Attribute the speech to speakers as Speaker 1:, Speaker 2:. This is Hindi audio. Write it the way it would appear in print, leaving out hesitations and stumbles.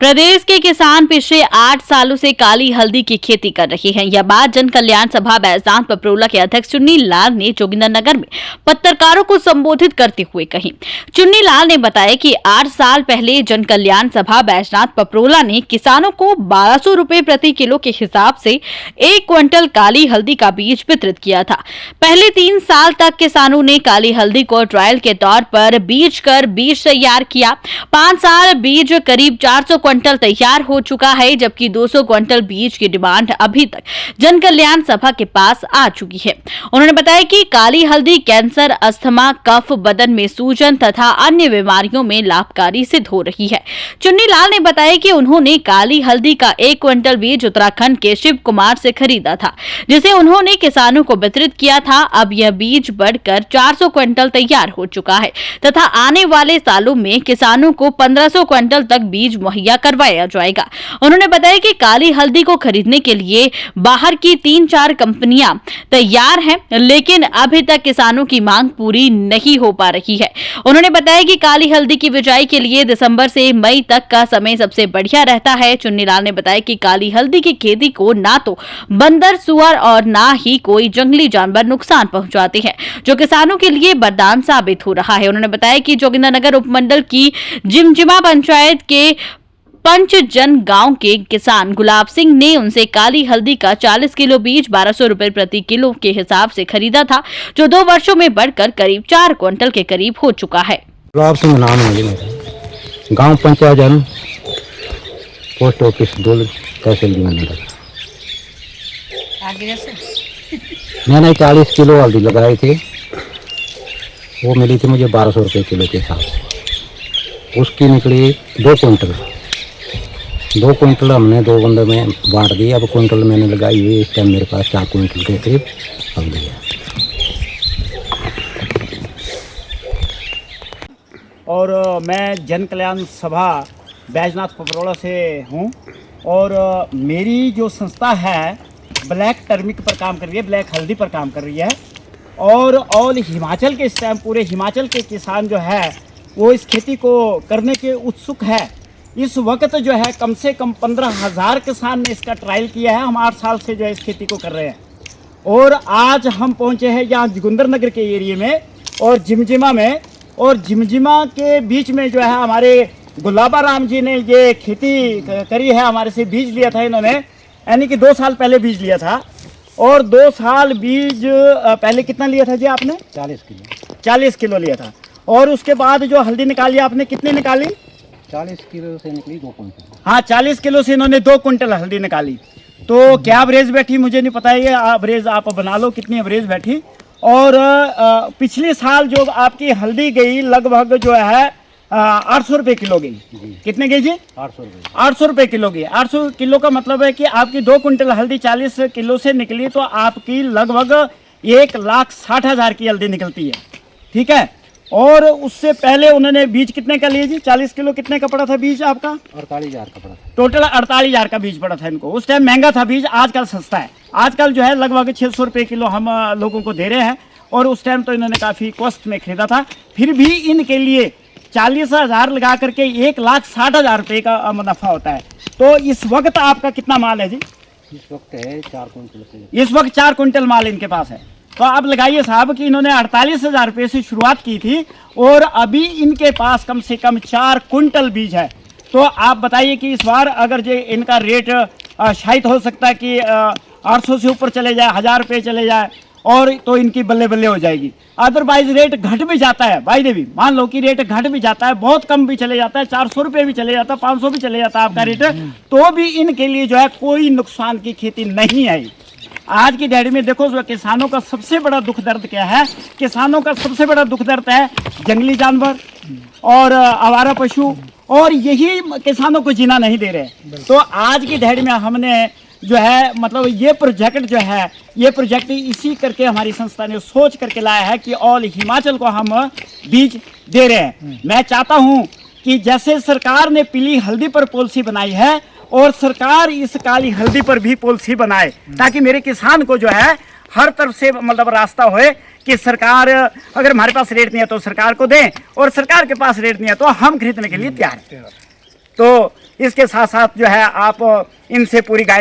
Speaker 1: प्रदेश के किसान पिछले 8 सालों से काली हल्दी की खेती कर रहे हैं। यह बात जन कल्याण सभा बैजनाथ पपरोला के अध्यक्ष चुन्नी लाल ने जोगिंदरनगर में पत्रकारों को संबोधित करते हुए कही। चुन्नी लाल ने बताया कि 8 साल पहले जन कल्याण सभा बैजनाथ पपरोला ने किसानों को 1200 रुपए प्रति किलो के हिसाब से 1 क्विंटल काली हल्दी का बीज वितरित किया था। पहले 3 साल तक किसानों ने काली हल्दी को ट्रायल के तौर पर बीज कर बीज तैयार किया। 5 साल बीज करीब 400 क्विंटल तैयार हो चुका है, जबकि 200 क्विंटल बीज की डिमांड अभी तक जन कल्याण सभा के पास आ चुकी है। उन्होंने बताया कि काली हल्दी कैंसर, अस्थमा, कफ, बदन में सूजन तथा अन्य बीमारियों में लाभकारी सिद्ध हो रही है। चुन्नी लाल ने बताया कि उन्होंने काली हल्दी का 1 क्विंटल बीज उत्तराखंड के शिव कुमार से खरीदा था, जिसे उन्होंने किसानों को वितरित किया था। अब यह बीज बढ़कर 400 क्विंटल तैयार हो चुका है तथा आने वाले सालों में किसानों को 1500 क्विंटल तक बीज मुहैया करवाया जाएगा। उन्होंने बताया कि काली हल्दी को खरीदने के लिए बाहर की 3-4 कंपनियां तैयार हैं, लेकिन अभी तक किसानों की मांग पूरी नहीं हो पा रही है। उन्होंने बताया कि काली हल्दी की बिजाई के लिए दिसंबर से मई तक का समय सबसे बढ़िया रहता है। चुन्नी लाल ने बताया कि काली हल्दी की खेती को ना तो बंदर, सुअर और ना ही कोई जंगली जानवर नुकसान पहुंचाते हैं, जो किसानों के लिए वरदान साबित हो रहा है। उन्होंने बताया कि जोगिंदरनगर उपमंडल की जिमजिमा पंचायत के पंचजन गांव के किसान गुलाब सिंह ने उनसे काली हल्दी का 40 किलो बीज 1200 रुपए प्रति किलो के हिसाब से खरीदा था, जो 2 वर्षों में बढ़कर करीब 4 क्विंटल के करीब हो चुका है।
Speaker 2: गुलाब सिंह नाम है मेरा, गांव पंचजन, पोस्ट ऑफिस दौल, तहसील जोगिंदरनगर। मैंने 40 किलो हल्दी लगाई थी, वो मिली थी मुझे 1200 रुपये किलो के हिसाब से। उसकी निकली 2 क्विंटल। 2 क्विंटल हमने 2 बंदे में बांट दी। अब क्विंटल मैंने लगाई हुई, इस टाइम मेरे पास 4 क्विंटल के करीब हल्दी है।
Speaker 3: और मैं जन कल्याण सभा बैजनाथ पपरोला से हूँ और मेरी जो संस्था है ब्लैक टर्मिक पर काम कर रही है, ब्लैक हल्दी पर काम कर रही है। और ऑल हिमाचल के इस टाइम पूरे हिमाचल के किसान जो है वो इस खेती को करने के उत्सुक है। इस वक्त जो है कम से कम 15,000 किसान ने इसका ट्रायल किया है। हम 8 साल से जो है इस खेती को कर रहे हैं और आज हम पहुंचे हैं यहाँ जोगिंदरनगर के एरिया में और जिमजिमा में। और जिमजिमा के बीच में जो है हमारे गुलाबा राम जी ने ये खेती करी है, हमारे से बीज लिया था इन्होंने, यानी कि 2 साल पहले बीज लिया था। और 2 साल बीज पहले कितना लिया था जी आपने? 40 किलो लिया था। और उसके बाद जो हल्दी निकाली आपने, कितनी निकाली?
Speaker 2: 40 किलो से निकली 2 क्विंटल।
Speaker 3: हाँ, 40 किलो से इन्होंने 2 क्विंटल हल्दी निकाली। तो क्या एवरेज बैठी मुझे नहीं पता है, ये एवरेज आप बना लो कितनी एवरेज बैठी। और पिछले साल जो आपकी हल्दी गई लगभग जो है 800 रुपये किलो गई। कितने गई जी? 800 रुपये। 800 रुपये किलो गई। 800 किलो का मतलब है कि आपकी 2 क्विंटल हल्दी 40 किलो से निकली तो आपकी लगभग 1,60,000 की हल्दी निकलती है। ठीक है। और उससे पहले उन्होंने बीज कितने का लिया जी? 40 किलो कितने का पड़ा था बीज आपका?
Speaker 2: 48,000 का पड़ा था।
Speaker 3: टोटल 48,000 का बीज पड़ा था इनको। उस टाइम महंगा था बीज, आजकल सस्ता है। आजकल जो है लगभग 600 रुपये किलो हम लोगों को दे रहे हैं और उस टाइम तो इन्होंने काफ़ी कॉस्ट में खरीदा था। फिर भी इनके लिए 40,000 लगा करके 1,60,000 रुपये का मुनाफा होता है। तो इस वक्त आपका कितना माल है जी?
Speaker 2: इस वक्त है 4 क्विंटल।
Speaker 3: इस वक्त 4 क्विंटल माल इनके पास है। तो आप लगाइए साहब कि इन्होंने 48,000 रुपये से शुरुआत की थी और अभी इनके पास कम से कम 4 क्विंटल बीज है। तो आप बताइए कि इस बार अगर जो इनका रेट शायद हो सकता है कि 800 से ऊपर चले जाए, 1000 रुपये चले जाए और तो इनकी बल्ले बल्ले हो जाएगी। अदरवाइज रेट घट भी जाता है भाई देवी, मान लो कि रेट घट भी जाता है, बहुत कम भी चले जाता है, 400 रुपये भी चले जाता है, 500 भी चले जाता है आपका रेट, तो भी इनके लिए जो है कोई नुकसान की खेती नहीं है। आज की डेट में देखो किसानों का सबसे बड़ा दुख दर्द क्या है? किसानों का सबसे बड़ा दुख दर्द है जंगली जानवर और आवारा पशु, और यही किसानों को जीना नहीं दे रहे। तो आज की डेट में हमने जो है मतलब ये प्रोजेक्ट इसी करके हमारी संस्था ने सोच करके लाया है कि ऑल हिमाचल को हम बीज दे रहे हैं। मैं चाहता हूँ कि जैसे सरकार ने पीली हल्दी पर पॉलिसी बनाई है और सरकार इस काली हल्दी पर भी पॉलिसी बनाए, ताकि मेरे किसान को जो है हर तरफ से मतलब रास्ता होए कि सरकार अगर हमारे पास रेट नहीं है तो सरकार को दें और सरकार के पास रेट नहीं है तो हम खरीदने के लिए तैयार हैं। तो इसके साथ साथ जो है आप इनसे पूरी गाइड